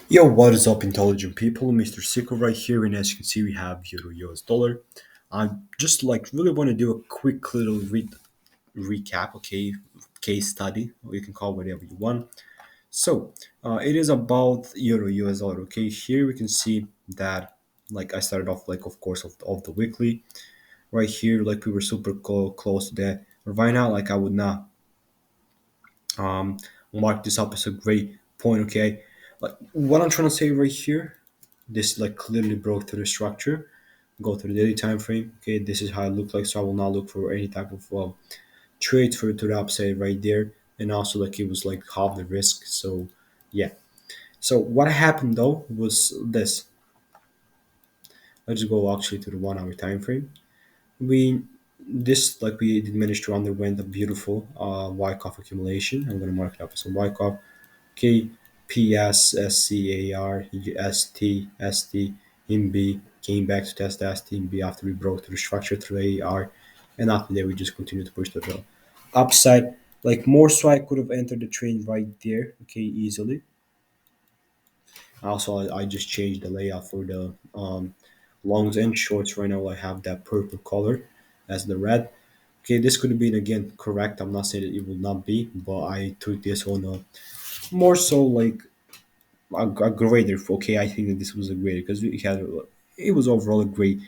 Yo, what is up, intelligent people? Mr. Sicko right here, and as you can see, we have Euro US dollar. I just really want to do a quick little recap, okay, case study, or you can call it whatever you want. So, it is about Euro US dollar, okay. Here we can see that, I started off, of course, of the weekly right here, we were super close to that. Right now, I would not um, mark this up as a great point, okay. What I'm trying to say right here, this clearly broke through the structure. Go to the daily time frame. Okay, this is how it looked like. So I will not look for any type of trade for to the upside right there. And also it was like half the risk. So yeah. So what happened though was this. Let's go actually to the 1 hour time frame. We this we did manage to underwent a beautiful Wyckoff accumulation. I'm gonna mark it up as a Wyckoff. K P S S C A R S T S T in B came back to test the ST in B after we broke through the structure through AR, and after that we just continued to push the upside. More so, I could have entered the trade right there, okay, easily. Also, I just changed the layout for the longs and shorts. Right now, I have that purple color as the red. Okay, this could have been again correct. I'm not saying that it will not be, but I took this on a more so a grader. Okay, I think that this was a grader because it was overall a great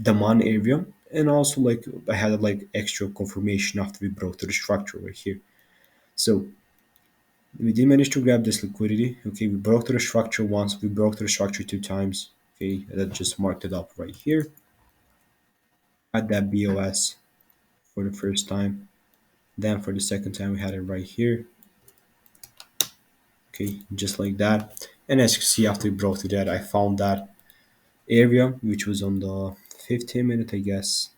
demand area, and also I had extra confirmation after we broke through the structure right here. So we did manage to grab this liquidity. Okay, we broke through the structure once, we broke through the structure two times. Okay, that just marked it up right here. Had that BOS for the first time. Then for the second time, we had it right here. Okay, just like that. And as you can see, after we broke through that, I found that area, which was on the 15 minute, I guess.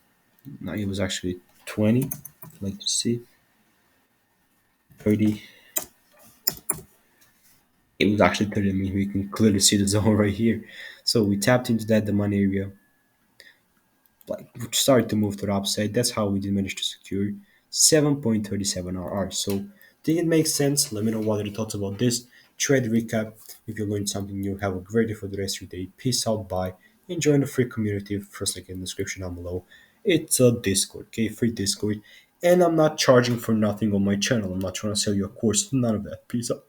No, it was actually 20. Like to see 30. It was actually 30. I mean, we can clearly see the zone right here. So we tapped into that demand area, started to move to the upside. That's how we did manage to secure 7.37 RR. So think it makes sense. Let me know what are your thoughts about this trade recap. If you learned something new, have a great day for the rest of your day. Peace out, bye. And join the free community. First link in the description down below. It's a Discord, okay, free Discord. And I'm not charging for nothing on my channel. I'm not trying to sell you a course, none of that. Peace out.